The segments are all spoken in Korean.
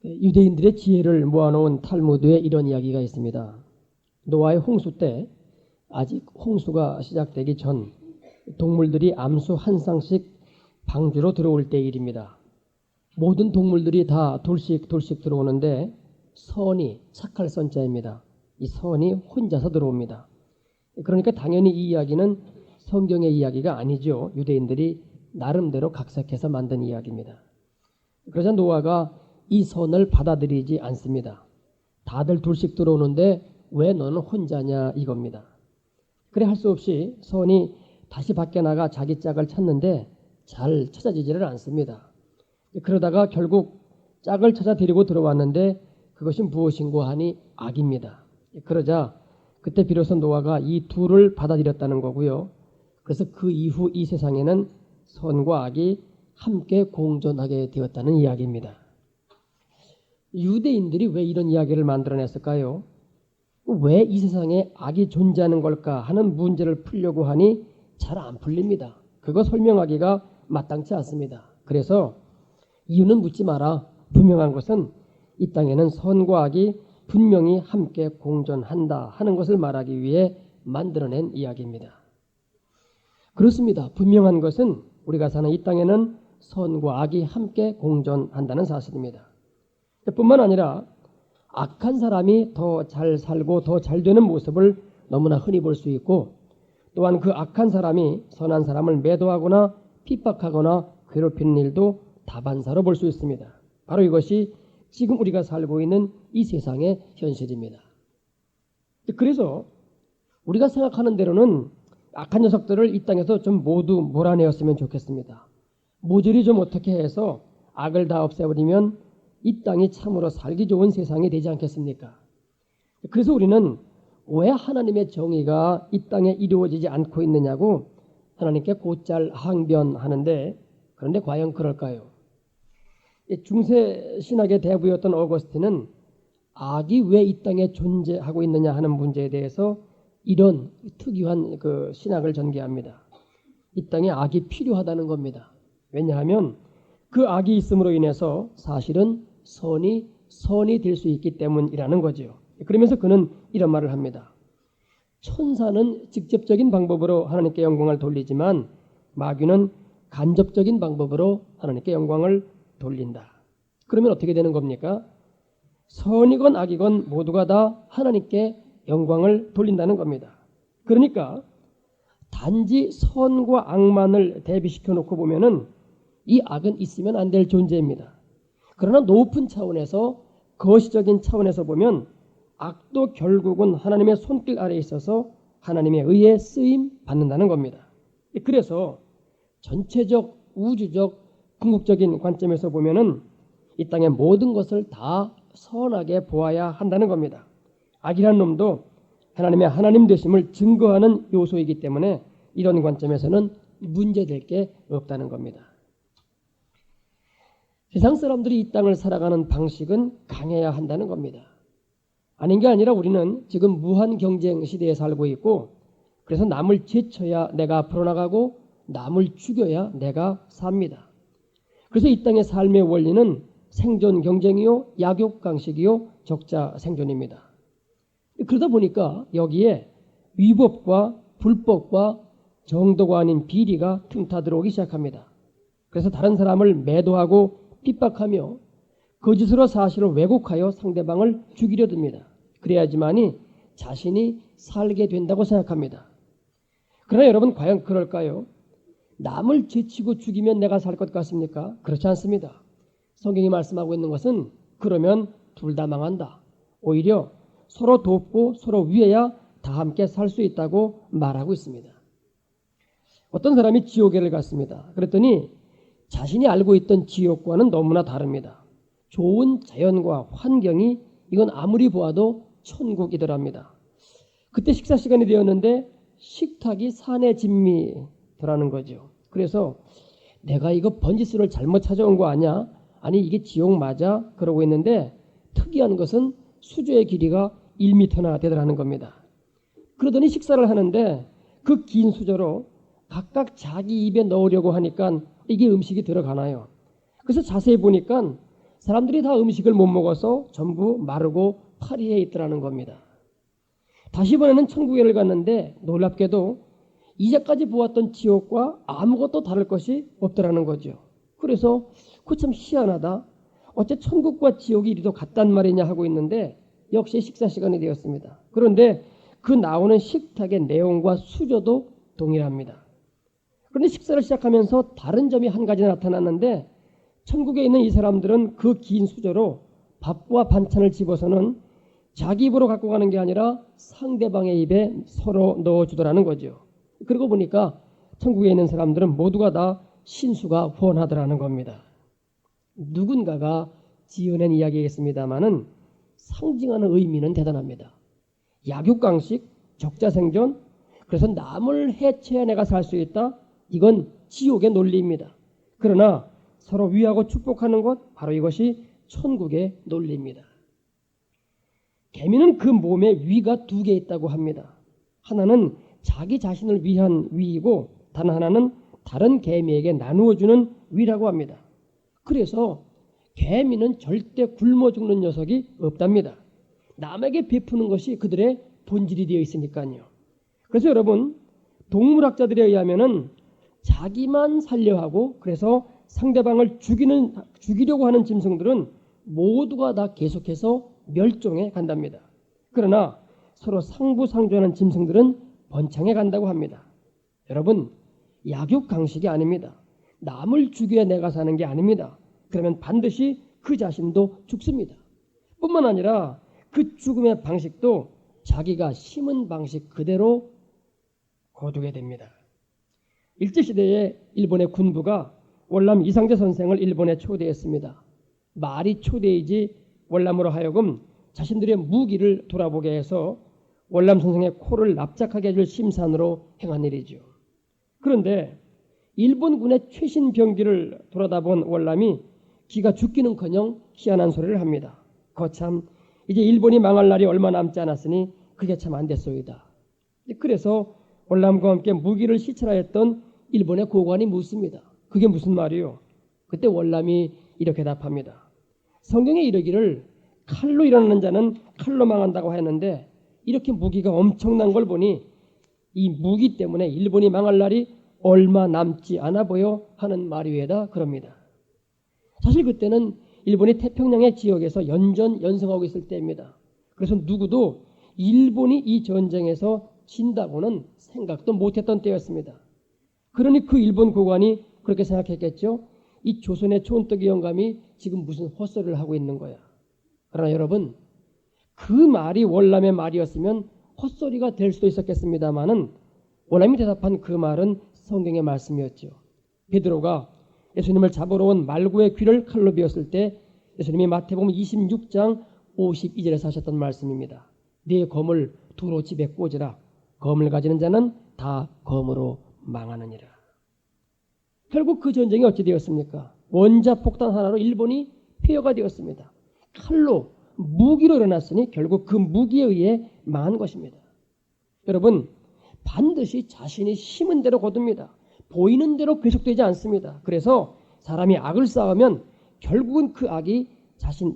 유대인들의 지혜를 모아놓은 탈무드에 이런 이야기가 있습니다. 노아의 홍수 때 아직 홍수가 시작되기 전 동물들이 암수 한 쌍씩 방주로 들어올 때 일입니다. 모든 동물들이 다 돌씩 들어오는데 선이 착할 선자입니다. 이 선이 혼자서 들어옵니다. 그러니까 당연히 이 이야기는 성경의 이야기가 아니죠. 유대인들이 나름대로 각색해서 만든 이야기입니다. 그러자 노아가 이 선을 받아들이지 않습니다. 다들 둘씩 들어오는데 왜 너는 혼자냐 이겁니다. 그래 할 수 없이 선이 다시 밖에 나가 자기 짝을 찾는데 잘 찾아지지를 않습니다. 그러다가 결국 짝을 찾아 데리고 들어왔는데 그것이 무엇인고 하니 악입니다. 그러자 그때 비로소 노아가 이 둘을 받아들였다는 거고요. 그래서 그 이후 이 세상에는 선과 악이 함께 공존하게 되었다는 이야기입니다. 유대인들이 왜 이런 이야기를 만들어냈을까요? 왜 이 세상에 악이 존재하는 걸까 하는 문제를 풀려고 하니 잘 안 풀립니다. 그거 설명하기가 마땅치 않습니다. 그래서 이유는 묻지 마라. 분명한 것은 이 땅에는 선과 악이 분명히 함께 공존한다 하는 것을 말하기 위해 만들어낸 이야기입니다. 그렇습니다. 분명한 것은 우리가 사는 이 땅에는 선과 악이 함께 공존한다는 사실입니다. 뿐만 아니라 악한 사람이 더 잘 살고 더 잘 되는 모습을 너무나 흔히 볼 수 있고, 또한 그 악한 사람이 선한 사람을 매도하거나 핍박하거나 괴롭히는 일도 다반사로 볼 수 있습니다. 바로 이것이 지금 우리가 살고 있는 이 세상의 현실입니다. 그래서 우리가 생각하는 대로는 악한 녀석들을 이 땅에서 좀 모두 몰아내었으면 좋겠습니다. 모조리 좀 어떻게 해서 악을 다 없애버리면 이 땅이 참으로 살기 좋은 세상이 되지 않겠습니까? 그래서 우리는 왜 하나님의 정의가 이 땅에 이루어지지 않고 있느냐고 하나님께 곧잘 항변하는데, 그런데 과연 그럴까요? 중세 신학의 대부였던 어거스틴은 악이 왜 이 땅에 존재하고 있느냐 하는 문제에 대해서 이런 특이한 그 신학을 전개합니다. 이 땅에 악이 필요하다는 겁니다. 왜냐하면 그 악이 있음으로 인해서 사실은 선이 될 수 있기 때문이라는 거죠. 그러면서 그는 이런 말을 합니다. 천사는 직접적인 방법으로 하나님께 영광을 돌리지만 마귀는 간접적인 방법으로 하나님께 영광을 돌린다. 그러면 어떻게 되는 겁니까? 선이건 악이건 모두가 다 하나님께 영광을 돌린다는 겁니다. 그러니까 단지 선과 악만을 대비시켜 놓고 보면은 이 악은 있으면 안 될 존재입니다. 그러나 높은 차원에서, 거시적인 차원에서 보면 악도 결국은 하나님의 손길 아래에 있어서 하나님에 의해 쓰임 받는다는 겁니다. 그래서 전체적 우주적 궁극적인 관점에서 보면은 이 땅의 모든 것을 다 선하게 보아야 한다는 겁니다. 악이라는 놈도 하나님의 하나님 되심을 증거하는 요소이기 때문에 이런 관점에서는 문제될 게 없다는 겁니다. 세상 사람들이 이 땅을 살아가는 방식은 강해야 한다는 겁니다. 아닌 게 아니라 우리는 지금 무한 경쟁 시대에 살고 있고, 그래서 남을 제쳐야 내가 앞으로 나가고 남을 죽여야 내가 삽니다. 그래서 이 땅의 삶의 원리는 생존 경쟁이요, 약육 강식이요, 적자 생존입니다. 그러다 보니까 여기에 위법과 불법과 정도가 아닌 비리가 틈타 들어오기 시작합니다. 그래서 다른 사람을 매도하고 핍박하며 거짓으로 사실을 왜곡하여 상대방을 죽이려 듭니다. 그래야지만이 자신이 살게 된다고 생각합니다. 그러나 여러분, 과연 그럴까요? 남을 제치고 죽이면 내가 살 것 같습니까? 그렇지 않습니다. 성경이 말씀하고 있는 것은 그러면 둘 다 망한다. 오히려 서로 돕고 서로 위해야 다 함께 살 수 있다고 말하고 있습니다. 어떤 사람이 지옥에를 갔습니다. 그랬더니 자신이 알고 있던 지옥과는 너무나 다릅니다. 좋은 자연과 환경이 이건 아무리 보아도 천국이더랍니다. 그때 식사 시간이 되었는데 식탁이 산의 진미더라는 거죠. 그래서 내가 이거 번지수를 잘못 찾아온 거 아니야? 아니 이게 지옥 맞아? 그러고 있는데 특이한 것은 수조의 길이가 1m나 되더라는 겁니다. 그러더니 식사를 하는데 그 긴 수저로 각각 자기 입에 넣으려고 하니까 이게 음식이 들어가나요? 그래서 자세히 보니까 사람들이 다 음식을 못 먹어서 전부 마르고 파리해 있더라는 겁니다. 다시 이번에는 천국에를 갔는데 놀랍게도 이제까지 보았던 지옥과 아무것도 다를 것이 없더라는 거죠. 그래서 그 참 희한하다. 어째 천국과 지옥이 이리도 같단 말이냐 하고 있는데 역시 식사 시간이 되었습니다. 그런데 그 나오는 식탁의 내용과 수저도 동일합니다. 그런데 식사를 시작하면서 다른 점이 한 가지 나타났는데 천국에 있는 이 사람들은 그 긴 수저로 밥과 반찬을 집어서는 자기 입으로 갖고 가는 게 아니라 상대방의 입에 서로 넣어주더라는 거죠. 그러고 보니까 천국에 있는 사람들은 모두가 다 신수가 후원하더라는 겁니다. 누군가가 지어낸 이야기겠습니다마는 상징하는 의미는 대단합니다. 약육강식, 적자생존, 그래서 남을 해쳐야 내가 살 수 있다. 이건 지옥의 논리입니다. 그러나 서로 위하고 축복하는 것, 바로 이것이 천국의 논리입니다. 개미는 그 몸에 위가 두 개 있다고 합니다. 하나는 자기 자신을 위한 위이고 다른 하나는 다른 개미에게 나누어주는 위라고 합니다. 그래서 개미는 절대 굶어 죽는 녀석이 없답니다. 남에게 베푸는 것이 그들의 본질이 되어 있으니까요. 그래서 여러분, 동물학자들에 의하면은 자기만 살려 하고 그래서 상대방을 죽이려고 하는 짐승들은 모두가 다 계속해서 멸종해 간답니다. 그러나 서로 상부상조하는 짐승들은 번창해 간다고 합니다. 여러분, 약육강식이 아닙니다. 남을 죽여야 내가 사는 게 아닙니다. 그러면 반드시 그 자신도 죽습니다. 뿐만 아니라 그 죽음의 방식도 자기가 심은 방식 그대로 거두게 됩니다. 일제시대에 일본의 군부가 월남 이상제 선생을 일본에 초대했습니다. 말이 초대이지 월남으로 하여금 자신들의 무기를 돌아보게 해서 월남 선생의 코를 납작하게 해줄 심산으로 행한 일이죠. 그런데 일본군의 최신 병기를 돌아다본 월남이 기가 죽기는커녕 희한한 소리를 합니다. 거참 이제 일본이 망할 날이 얼마 남지 않았으니 그게 참 안 됐소이다. 그래서 월남과 함께 무기를 시찰하였던 일본의 고관이 묻습니다. 그게 무슨 말이요? 그때 월남이 이렇게 답합니다. 성경에 이르기를 칼로 일어나는 자는 칼로 망한다고 하였는데 이렇게 무기가 엄청난 걸 보니 이 무기 때문에 일본이 망할 날이 얼마 남지 않아 보여 하는 말이외다 그럽니다. 사실 그때는 일본이 태평양의 지역에서 연전연승하고 있을 때입니다. 그래서 누구도 일본이 이 전쟁에서 진다고는 생각도 못했던 때였습니다. 그러니 그 일본 고관이 그렇게 생각했겠죠. 이 조선의 촌뜨기 영감이 지금 무슨 헛소리를 하고 있는 거야. 그러나 여러분, 그 말이 월남의 말이었으면 헛소리가 될 수도 있었겠습니다마는 월남이 대답한 그 말은 성경의 말씀이었죠. 베드로가 예수님을 잡으러 온 말구의 귀를 칼로 베었을 때 예수님이 마태복음 26장 52절에서 하셨던 말씀입니다. 네 검을 두로 집에 꽂으라. 검을 가지는 자는 다 검으로 망하느니라. 결국 그 전쟁이 어찌 되었습니까? 원자폭탄 하나로 일본이 폐허가 되었습니다. 칼로 무기로 일어났으니 결국 그 무기에 의해 망한 것입니다. 여러분, 반드시 자신이 심은 대로 거둡니다. 보이는 대로 계속되지 않습니다. 그래서 사람이 악을 쌓으면 결국은 그 악이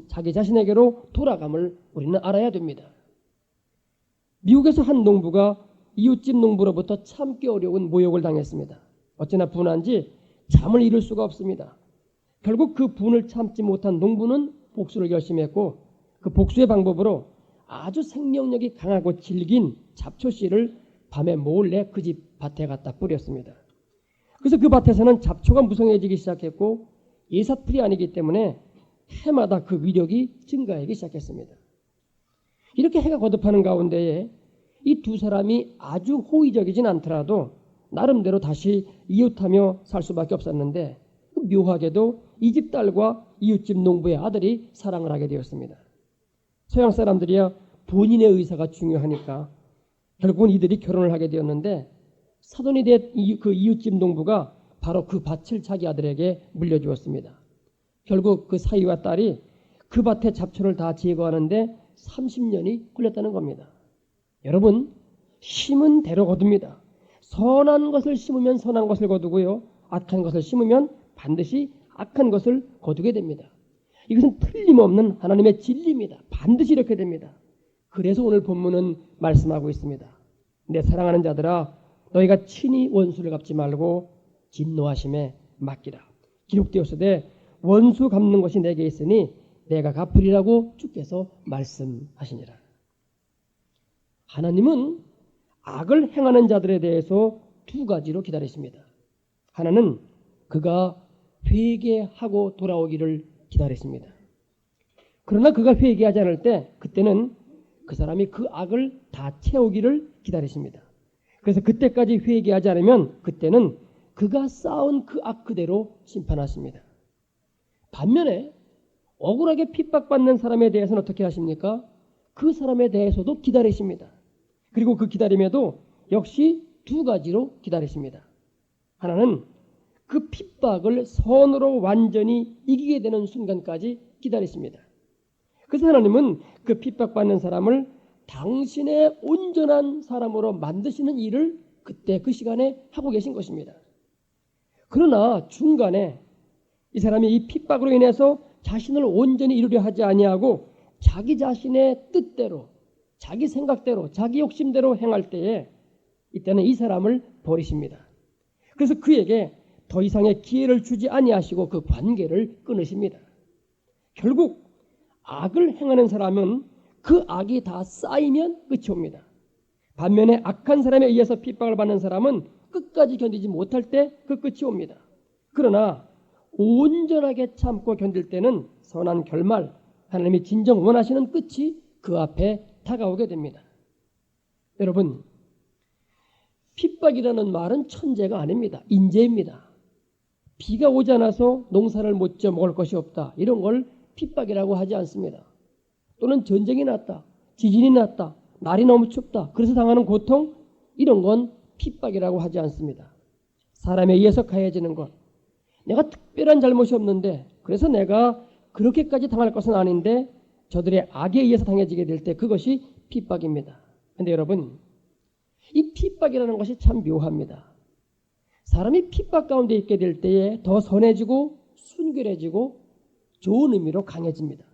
자기 자신에게로 돌아감을 우리는 알아야 됩니다. 미국에서 한 농부가 이웃집 농부로부터 참기 어려운 모욕을 당했습니다. 어찌나 분한지 잠을 이룰 수가 없습니다. 결국 그 분을 참지 못한 농부는 복수를 결심했고 그 복수의 방법으로 아주 생명력이 강하고 질긴 잡초씨를 밤에 몰래 그 집 밭에 갖다 뿌렸습니다. 그래서 그 밭에서는 잡초가 무성해지기 시작했고 예사풀이 아니기 때문에 해마다 그 위력이 증가하기 시작했습니다. 이렇게 해가 거듭하는 가운데에 이 두 사람이 아주 호의적이진 않더라도 나름대로 다시 이웃하며 살 수밖에 없었는데 묘하게도 이 집 딸과 이웃집 농부의 아들이 사랑을 하게 되었습니다. 서양 사람들이야 본인의 의사가 중요하니까 결국은 이들이 결혼을 하게 되었는데 사돈이 된 그 이웃집 농부가 바로 그 밭을 자기 아들에게 물려주었습니다. 결국 그 사위와 딸이 그 밭의 잡초를 다 제거하는데 30년이 걸렸다는 겁니다. 여러분, 심은 대로 거둡니다. 선한 것을 심으면 선한 것을 거두고요. 악한 것을 심으면 반드시 악한 것을 거두게 됩니다. 이것은 틀림없는 하나님의 진리입니다. 반드시 이렇게 됩니다. 그래서 오늘 본문은 말씀하고 있습니다. 내 사랑하는 자들아, 너희가 친히 원수를 갚지 말고 진노하심에 맡기라. 기록되었으되 원수 갚는 것이 내게 있으니 내가 갚으리라고 주께서 말씀하시니라. 하나님은 악을 행하는 자들에 대해서 두 가지로 기다리십니다. 하나는 그가 회개하고 돌아오기를 기다리십니다. 그러나 그가 회개하지 않을 때 그때는 그 사람이 그 악을 다 채우기를 기다리십니다. 그래서 그때까지 회개하지 않으면 그때는 그가 쌓은 그 악 그대로 심판하십니다. 반면에 억울하게 핍박받는 사람에 대해서는 어떻게 하십니까? 그 사람에 대해서도 기다리십니다. 그리고 그 기다림에도 역시 두 가지로 기다리십니다. 하나는 그 핍박을 선으로 완전히 이기게 되는 순간까지 기다리십니다. 그래서 하나님은 그 핍박받는 사람을 당신의 온전한 사람으로 만드시는 일을 그때 그 시간에 하고 계신 것입니다. 그러나 중간에 이 사람이 이 핍박으로 인해서 자신을 온전히 이루려 하지 아니하고 자기 자신의 뜻대로, 자기 생각대로, 자기 욕심대로 행할 때에 이때는 이 사람을 버리십니다. 그래서 그에게 더 이상의 기회를 주지 아니하시고 그 관계를 끊으십니다. 결국 악을 행하는 사람은 그 악이 다 쌓이면 끝이 옵니다. 반면에 악한 사람에 의해서 핍박을 받는 사람은 끝까지 견디지 못할 때 그 끝이 옵니다. 그러나 온전하게 참고 견딜 때는 선한 결말, 하나님이 진정 원하시는 끝이 그 앞에 다가오게 됩니다. 여러분, 핍박이라는 말은 천재가 아닙니다. 인재입니다. 비가 오지 않아서 농사를 못 지어 먹을 것이 없다. 이런 걸 핍박이라고 하지 않습니다. 또는 전쟁이 났다. 지진이 났다. 날이 너무 춥다. 그래서 당하는 고통, 이런 건 핍박이라고 하지 않습니다. 사람에 의해서 가해지는 것. 내가 특별한 잘못이 없는데 그래서 내가 그렇게까지 당할 것은 아닌데 저들의 악에 의해서 당해지게 될 때 그것이 핍박입니다. 그런데 여러분, 이 핍박이라는 것이 참 묘합니다. 사람이 핍박 가운데 있게 될 때에 더 선해지고 순결해지고 좋은 의미로 강해집니다.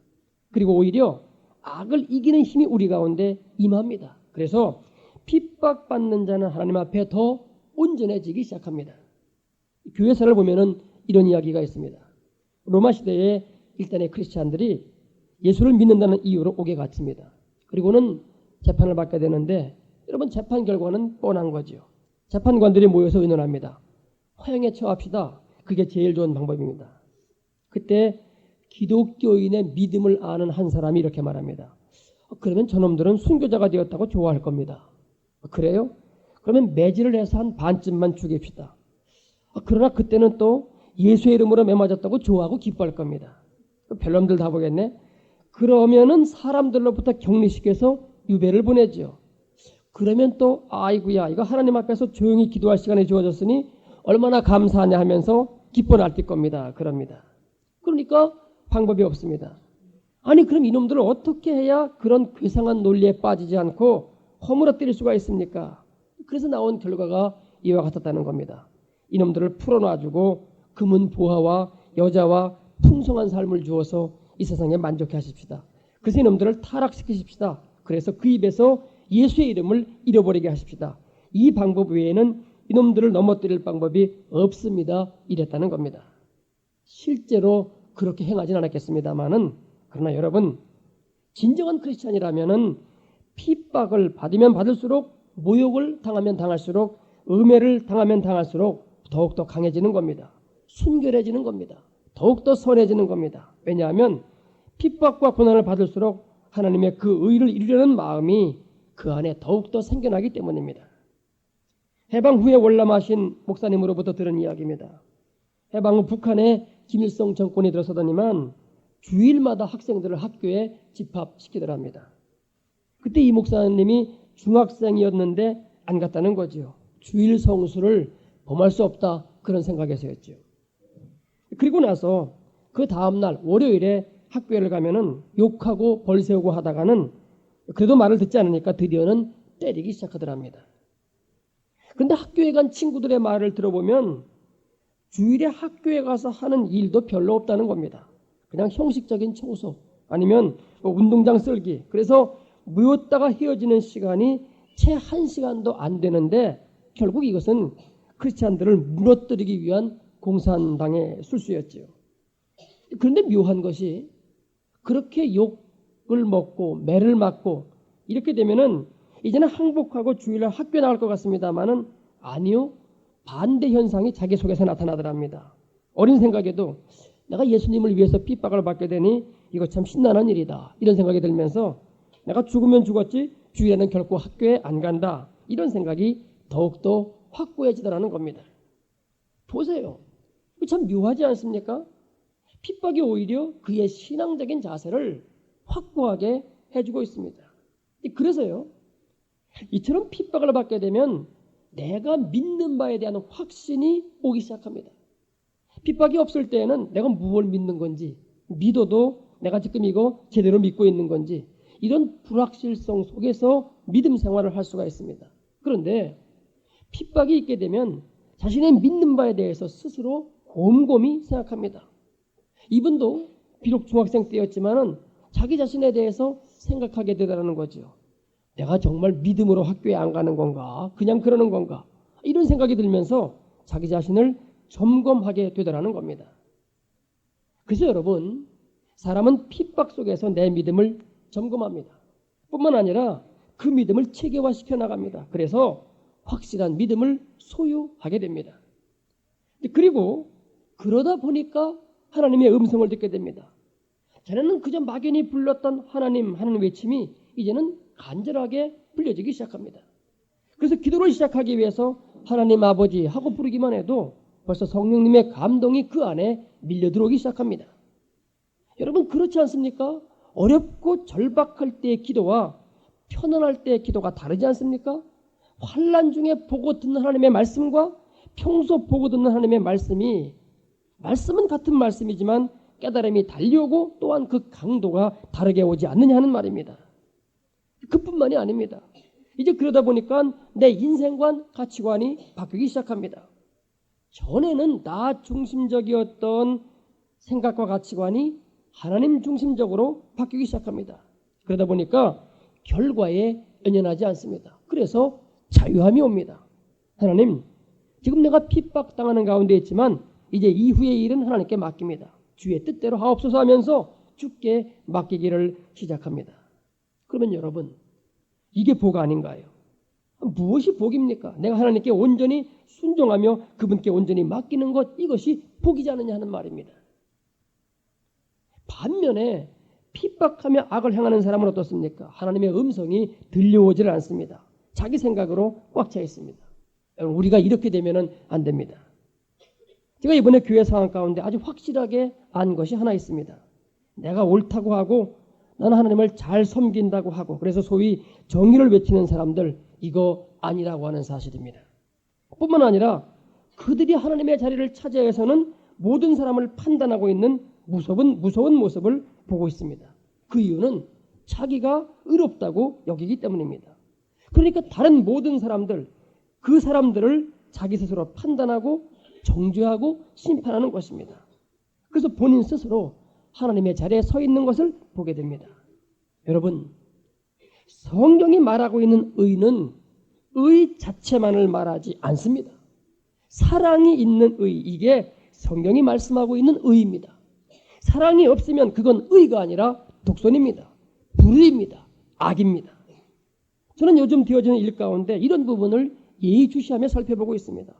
그리고 오히려 악을 이기는 힘이 우리 가운데 임합니다. 그래서 핍박받는 자는 하나님 앞에 더 온전해지기 시작합니다. 교회사를 보면은 이런 이야기가 있습니다. 로마 시대에 일단의 크리스찬들이 예수를 믿는다는 이유로 옥에 갇힙니다. 그리고는 재판을 받게 되는데 여러분, 재판 결과는 뻔한 거죠. 재판관들이 모여서 의논합니다. 화형에 처합시다. 그게 제일 좋은 방법입니다. 그때 기독교인의 믿음을 아는 한 사람이 이렇게 말합니다. 그러면 저놈들은 순교자가 되었다고 좋아할 겁니다. 그래요? 그러면 매질을 해서 한 반쯤만 죽입시다. 그러나 그때는 또 예수의 이름으로 매맞았다고 좋아하고 기뻐할 겁니다. 별놈들 다 보겠네. 그러면은 사람들로부터 격리시켜서 유배를 보내죠. 그러면 또 아이고야, 이거 하나님 앞에서 조용히 기도할 시간이 주어졌으니 얼마나 감사하냐 하면서 기뻐 날뛸 겁니다. 그럽니다. 그러니까 방법이 없습니다. 아니, 그럼 이놈들을 어떻게 해야 그런 괴상한 논리에 빠지지 않고 허물어뜨릴 수가 있습니까? 그래서 나온 결과가 이와 같았다는 겁니다. 이놈들을 풀어놔주고 금은 보화와 여자와 풍성한 삶을 주어서 이 세상에 만족해 하십시다. 그래서 이놈들을 타락시키십시다. 그래서 그 입에서 예수의 이름을 잃어버리게 하십시다. 이 방법 외에는 이놈들을 넘어뜨릴 방법이 없습니다. 이랬다는 겁니다. 실제로 그렇게 행하진 않았겠습니다만은, 그러나 여러분, 진정한 크리스찬이라면은 핍박을 받으면 받을수록, 모욕을 당하면 당할수록, 음해를 당하면 당할수록 더욱더 강해지는 겁니다. 순결해지는 겁니다. 더욱더 선해지는 겁니다. 왜냐하면 핍박과 고난을 받을수록 하나님의 그 의를 이루려는 마음이 그 안에 더욱더 생겨나기 때문입니다. 해방 후에 월남하신 목사님으로부터 들은 이야기입니다. 해방 후 북한에 김일성 정권이 들어서더니만 주일마다 학생들을 학교에 집합시키더랍니다. 그때 이 목사님이 중학생이었는데 안 갔다는 거죠. 주일 성수를 범할 수 없다, 그런 생각에서였죠. 그리고 나서 그 다음날 월요일에 학교를 가면은 욕하고 벌 세우고 하다가는 그래도 말을 듣지 않으니까 드디어는 때리기 시작하더랍니다. 그런데 학교에 간 친구들의 말을 들어보면 주일에 학교에 가서 하는 일도 별로 없다는 겁니다. 그냥 형식적인 청소 아니면 뭐 운동장 쓸기. 그래서 모였다가 헤어지는 시간이 채 1시간도 안 되는데 결국 이것은 크리스찬들을 무너뜨리기 위한 공산당의 술수였지요. 그런데 묘한 것이 그렇게 욕을 먹고 매를 맞고 이렇게 되면은 이제는 항복하고 주일날 학교에 나갈 것 같습니다만은 아니요. 반대 현상이 자기 속에서 나타나더랍니다. 어린 생각에도 내가 예수님을 위해서 핍박을 받게 되니 이거 참 신나는 일이다. 이런 생각이 들면서 내가 죽으면 죽었지 주일에는 결코 학교에 안 간다. 이런 생각이 더욱더 확고해지더라는 겁니다. 보세요. 참 묘하지 않습니까? 핍박이 오히려 그의 신앙적인 자세를 확고하게 해주고 있습니다. 그래서요. 이처럼 핍박을 받게 되면 내가 믿는 바에 대한 확신이 오기 시작합니다. 핍박이 없을 때에는 내가 무엇을 믿는 건지 믿어도 내가 지금 이거 제대로 믿고 있는 건지 이런 불확실성 속에서 믿음 생활을 할 수가 있습니다. 그런데 핍박이 있게 되면 자신의 믿는 바에 대해서 스스로 곰곰이 생각합니다. 이분도 비록 중학생 때였지만은 자기 자신에 대해서 생각하게 되더라는 거죠. 내가 정말 믿음으로 학교에 안 가는 건가? 그냥 그러는 건가? 이런 생각이 들면서 자기 자신을 점검하게 되더라는 겁니다. 그래서 여러분, 사람은 핍박 속에서 내 믿음을 점검합니다. 뿐만 아니라 그 믿음을 체계화시켜 나갑니다. 그래서 확실한 믿음을 소유하게 됩니다. 그리고 그러다 보니까 하나님의 음성을 듣게 됩니다. 전에는 그저 막연히 불렀던 하나님 하는 외침이 이제는 간절하게 불려지기 시작합니다. 그래서 기도를 시작하기 위해서 하나님 아버지 하고 부르기만 해도 벌써 성령님의 감동이 그 안에 밀려 들어오기 시작합니다. 여러분 그렇지 않습니까? 어렵고 절박할 때의 기도와 편안할 때의 기도가 다르지 않습니까? 환난 중에 보고 듣는 하나님의 말씀과 평소 보고 듣는 하나님의 말씀은 같은 말씀이지만 깨달음이 달려오고 또한 그 강도가 다르게 오지 않느냐 하는 말입니다. 그뿐만이 아닙니다. 이제 그러다 보니까 내 인생관, 가치관이 바뀌기 시작합니다. 전에는 나 중심적이었던 생각과 가치관이 하나님 중심적으로 바뀌기 시작합니다. 그러다 보니까 결과에 연연하지 않습니다. 그래서 자유함이 옵니다. 하나님, 지금 내가 핍박당하는 가운데 있지만 이제 이후의 일은 하나님께 맡깁니다. 주의 뜻대로 하옵소서 하면서 주께 맡기기를 시작합니다. 그러면 여러분, 이게 복 아닌가요? 무엇이 복입니까? 내가 하나님께 온전히 순종하며 그분께 온전히 맡기는 것, 이것이 복이지 않느냐 하는 말입니다. 반면에 핍박하며 악을 행하는 사람은 어떻습니까? 하나님의 음성이 들려오지를 않습니다. 자기 생각으로 꽉 차 있습니다. 여러분, 우리가 이렇게 되면 안 됩니다. 제가 이번에 교회 상황 가운데 아주 확실하게 안 것이 하나 있습니다. 내가 옳다고 하고 나는 하나님을 잘 섬긴다고 하고 그래서 소위 정의를 외치는 사람들, 이거 아니라고 하는 사실입니다. 뿐만 아니라 그들이 하나님의 자리를 차지해서는 모든 사람을 판단하고 있는 무서운 모습을 보고 있습니다. 그 이유는 자기가 의롭다고 여기기 때문입니다. 그러니까 다른 모든 사람들, 그 사람들을 자기 스스로 판단하고 정죄하고 심판하는 것입니다. 그래서 본인 스스로 하나님의 자리에 서 있는 것을 보게 됩니다. 여러분, 성경이 말하고 있는 의는 의 자체만을 말하지 않습니다. 사랑이 있는 의, 이게 성경이 말씀하고 있는 의입니다. 사랑이 없으면 그건 의가 아니라 독선입니다. 불의입니다. 악입니다. 저는 요즘 되어지는 일 가운데 이런 부분을 예의주시하며 살펴보고 있습니다.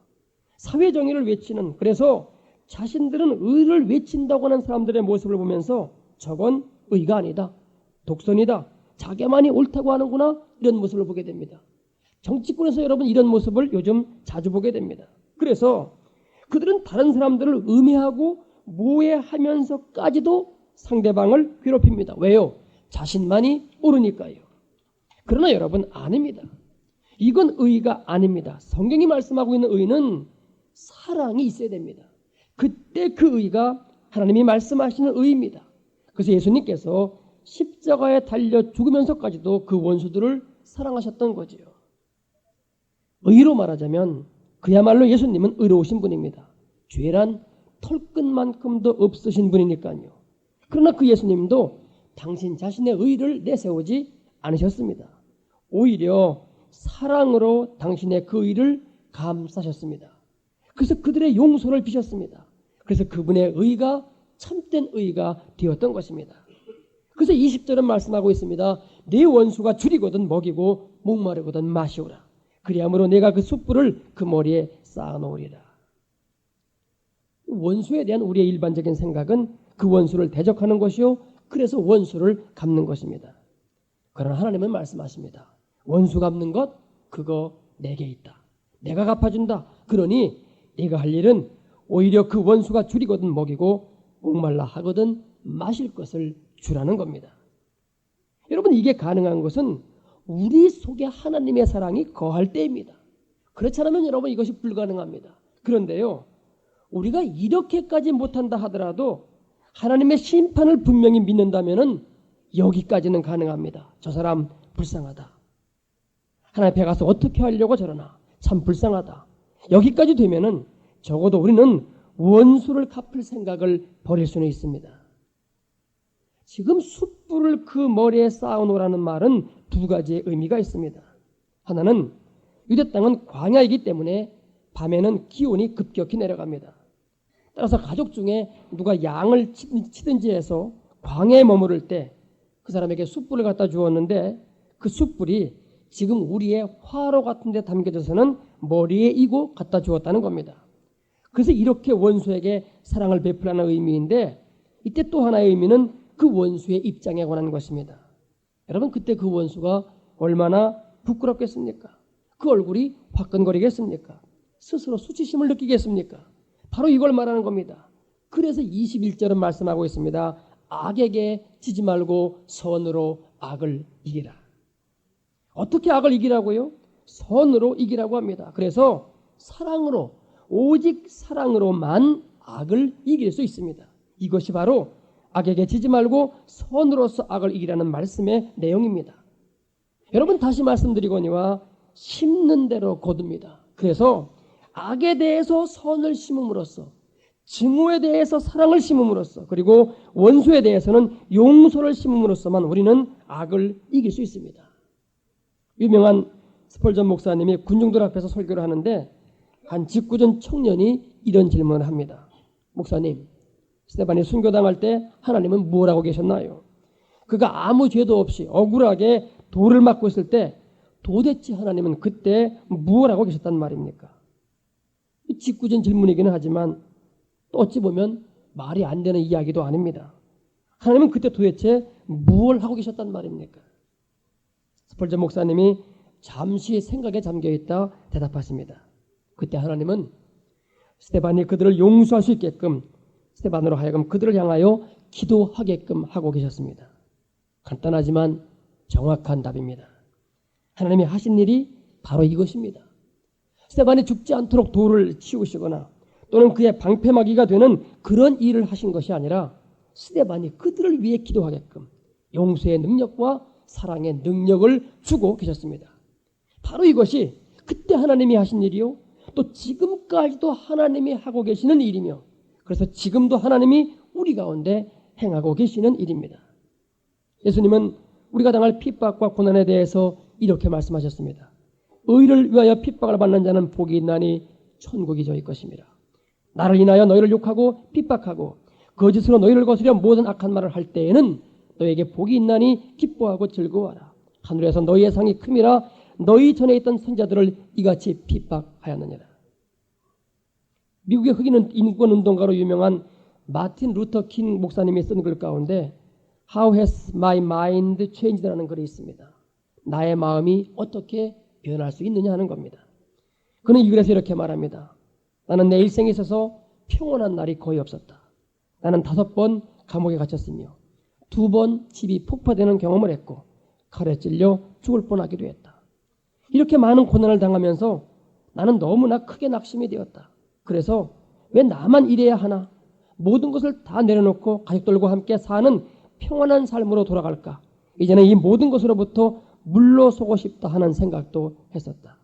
사회정의를 외치는, 그래서 자신들은 의를 외친다고 하는 사람들의 모습을 보면서 저건 의가 아니다, 독선이다, 자기만이 옳다고 하는구나, 이런 모습을 보게 됩니다. 정치권에서 여러분 이런 모습을 요즘 자주 보게 됩니다. 그래서 그들은 다른 사람들을 음해하고 모해하면서까지도 상대방을 괴롭힙니다. 왜요? 자신만이 옳으니까요. 그러나 여러분 아닙니다. 이건 의가 아닙니다. 성경이 말씀하고 있는 의는 사랑이 있어야 됩니다. 그때 그 의가 하나님이 말씀하시는 의입니다. 그래서 예수님께서 십자가에 달려 죽으면서까지도 그 원수들을 사랑하셨던 거지요. 의로 말하자면 그야말로 예수님은 의로우신 분입니다. 죄란 털끝만큼도 없으신 분이니까요. 그러나 그 예수님도 당신 자신의 의를 내세우지 않으셨습니다. 오히려 사랑으로 당신의 그 의를 감싸셨습니다. 그래서 그들의 용서를 비셨습니다. 그래서 그분의 의가 참된 의가 되었던 것입니다. 그래서 20절은 말씀하고 있습니다. 네 원수가 줄이거든 먹이고 목마르거든 마시오라. 그리함으로 내가 그 숯불을 그 머리에 쌓아놓으리라. 원수에 대한 우리의 일반적인 생각은 그 원수를 대적하는 것이요, 그래서 원수를 갚는 것입니다. 그러나 하나님은 말씀하십니다. 원수 갚는 것 그거 내게 있다. 내가 갚아준다. 그러니 네가 할 일은 오히려 그 원수가 줄이거든 먹이고 목말라 하거든 마실 것을 주라는 겁니다. 여러분, 이게 가능한 것은 우리 속에 하나님의 사랑이 거할 때입니다. 그렇지 않으면 여러분 이것이 불가능합니다. 그런데요, 우리가 이렇게까지 못한다 하더라도 하나님의 심판을 분명히 믿는다면 여기까지는 가능합니다. 저 사람 불쌍하다. 하나님 앞에 가서 어떻게 하려고 저러나 참 불쌍하다. 여기까지 되면은 적어도 우리는 원수를 갚을 생각을 버릴 수는 있습니다. 지금 숯불을 그 머리에 쌓아놓으라는 말은 두 가지의 의미가 있습니다. 하나는 유대 땅은 광야이기 때문에 밤에는 기온이 급격히 내려갑니다. 따라서 가족 중에 누가 양을 치든지 해서 광야에 머무를 때 그 사람에게 숯불을 갖다 주었는데 그 숯불이 지금 우리의 화로 같은 데 담겨져서는 머리에 이고 갖다 주었다는 겁니다. 그래서 이렇게 원수에게 사랑을 베풀라는 의미인데, 이때 또 하나의 의미는 그 원수의 입장에 관한 것입니다. 여러분, 그때 그 원수가 얼마나 부끄럽겠습니까? 그 얼굴이 화끈거리겠습니까? 스스로 수치심을 느끼겠습니까? 바로 이걸 말하는 겁니다. 그래서 21절은 말씀하고 있습니다. 악에게 지지 말고 선으로 악을 이기라. 어떻게 악을 이기라고요? 선으로 이기라고 합니다. 그래서 사랑으로, 오직 사랑으로만 악을 이길 수 있습니다. 이것이 바로 악에게 지지 말고 선으로서 악을 이기라는 말씀의 내용입니다. 여러분, 다시 말씀드리거니와 심는 대로 거둡니다. 그래서 악에 대해서 선을 심음으로써, 증오에 대해서 사랑을 심음으로써, 그리고 원수에 대해서는 용서를 심음으로써만 우리는 악을 이길 수 있습니다. 유명한 스펄전 목사님이 군중들 앞에서 설교를 하는데 한 직구전 청년이 이런 질문을 합니다. 목사님, 스데반이 순교당할 때 하나님은 뭘 하고 계셨나요? 그가 아무 죄도 없이 억울하게 돌을 맞고 있을 때 도대체 하나님은 그때 뭘 하고 계셨단 말입니까? 직구전 질문이기는 하지만 또 어찌 보면 말이 안 되는 이야기도 아닙니다. 하나님은 그때 도대체 뭘 하고 계셨단 말입니까? 스펄전 목사님이 잠시 생각에 잠겨있다 대답하십니다. 그때 하나님은 스데반이 그들을 용서할 수 있게끔 스데반으로 하여금 그들을 향하여 기도하게끔 하고 계셨습니다. 간단하지만 정확한 답입니다. 하나님이 하신 일이 바로 이것입니다. 스데반이 죽지 않도록 돌을 치우시거나 또는 그의 방패막이가 되는 그런 일을 하신 것이 아니라 스데반이 그들을 위해 기도하게끔 용서의 능력과 사랑의 능력을 주고 계셨습니다. 바로 이것이 그때 하나님이 하신 일이요, 또 지금까지도 하나님이 하고 계시는 일이며, 그래서 지금도 하나님이 우리 가운데 행하고 계시는 일입니다. 예수님은 우리가 당할 핍박과 고난에 대해서 이렇게 말씀하셨습니다. 의를 위하여 핍박을 받는 자는 복이 있나니 천국이 저희 것입니다. 나를 인하여 너희를 욕하고 핍박하고 거짓으로 너희를 거스려 모든 악한 말을 할 때에는 너희에게 복이 있나니 기뻐하고 즐거워하라. 하늘에서 너희의 상이 큼이라. 너희 전에 있던 선자들을 이같이 핍박하였느니라. 미국의 흑인 인권운동가로 유명한 마틴 루터 킹 목사님이 쓴 글 가운데 How has my mind changed라는 글이 있습니다. 나의 마음이 어떻게 변할 수 있느냐 하는 겁니다. 그는 이 글에서 이렇게 말합니다. 나는 내 일생에 있어서 평온한 날이 거의 없었다. 나는 5번 감옥에 갇혔으며 2번 집이 폭파되는 경험을 했고 칼에 찔려 죽을 뻔하기도 했다. 이렇게 많은 고난을 당하면서 나는 너무나 크게 낙심이 되었다. 그래서 왜 나만 이래야 하나? 모든 것을 다 내려놓고 가족들과 함께 사는 평안한 삶으로 돌아갈까? 이제는 이 모든 것으로부터 물러서고 싶다 하는 생각도 했었다.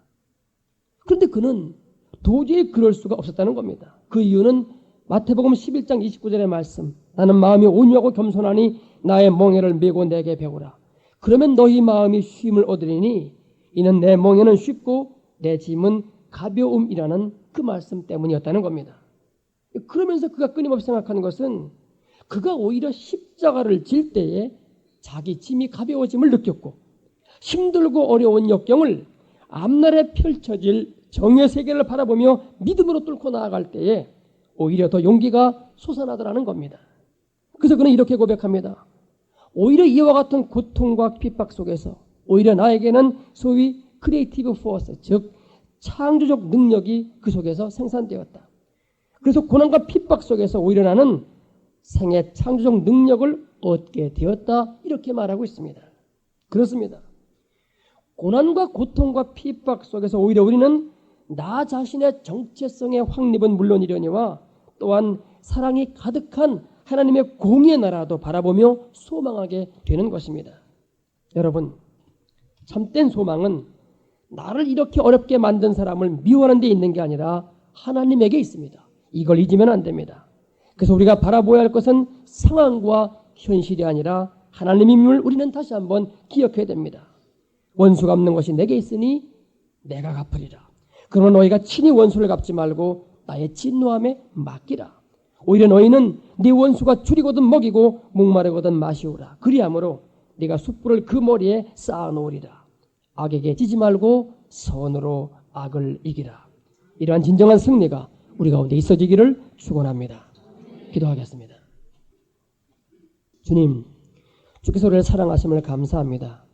그런데 그는 도저히 그럴 수가 없었다는 겁니다. 그 이유는 마태복음 11장 29절의 말씀. 나는 마음이 온유하고 겸손하니 나의 멍에를 메고 내게 배우라. 그러면 너희 마음이 쉼을 얻으리니 이는 내 멍에는 쉽고 내 짐은 가벼움이라는 그 말씀 때문이었다는 겁니다. 그러면서 그가 끊임없이 생각하는 것은 그가 오히려 십자가를 질 때에 자기 짐이 가벼워짐을 느꼈고 힘들고 어려운 역경을 앞날에 펼쳐질 정의 세계를 바라보며 믿음으로 뚫고 나아갈 때에 오히려 더 용기가 솟아나더라는 겁니다. 그래서 그는 이렇게 고백합니다. 오히려 이와 같은 고통과 핍박 속에서 오히려 나에게는 소위 크리에이티브 포스, 즉 창조적 능력이 그 속에서 생산되었다. 그래서 고난과 핍박 속에서 오히려 나는 생의 창조적 능력을 얻게 되었다. 이렇게 말하고 있습니다. 그렇습니다. 고난과 고통과 핍박 속에서 오히려 우리는 나 자신의 정체성의 확립은 물론이려니와 또한 사랑이 가득한 하나님의 공의의 나라도 바라보며 소망하게 되는 것입니다. 여러분, 참된 소망은 나를 이렇게 어렵게 만든 사람을 미워하는 데 있는 게 아니라 하나님에게 있습니다. 이걸 잊으면 안 됩니다. 그래서 우리가 바라보아야 할 것은 상황과 현실이 아니라 하나님임을 우리는 다시 한번 기억해야 됩니다. 원수 갚는 것이 내게 있으니 내가 갚으리라. 그러나 너희가 친히 원수를 갚지 말고 나의 진노함에 맡기라. 오히려 너희는 네 원수가 줄이거든 먹이고 목마르거든 마시오라. 그리함으로 네가 숯불을 그 머리에 쌓아놓으리라. 악에게 지지 말고 선으로 악을 이기라. 이러한 진정한 승리가 우리 가운데 있어지기를 축원합니다. 기도하겠습니다. 주님, 주께서 우리를 사랑하심을 감사합니다.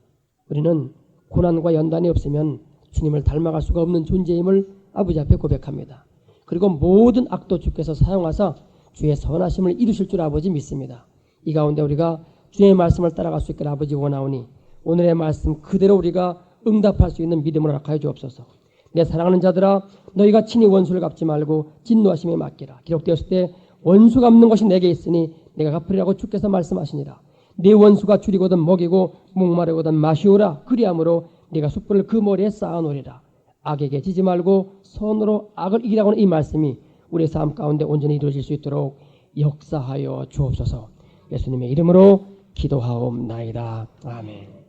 우리는 고난과 연단이 없으면 주님을 닮아갈 수가 없는 존재임을 아버지 앞에 고백합니다. 그리고 모든 악도 주께서 사용하사 주의 선하심을 이루실 줄 아버지 믿습니다. 이 가운데 우리가 주의 말씀을 따라갈 수 있기를 아버지 원하오니 오늘의 말씀 그대로 우리가 응답할 수 있는 믿음을 허락하여 주옵소서. 내 사랑하는 자들아, 너희가 친히 원수를 갚지 말고 진노하심에 맡기라. 기록되었을 때 원수 갚는 것이 내게 있으니 내가 갚으리라고 주께서 말씀하시니라. 네 원수가 줄이거든 먹이고 목마르거든 마시오라. 그리함으로 네가 숯불을 그 머리에 쌓아놓으리라. 악에게 지지 말고 손으로 악을 이기라고 하는 이 말씀이 우리의 삶 가운데 온전히 이루어질 수 있도록 역사하여 주옵소서. 예수님의 이름으로 기도하옵나이다. 아멘.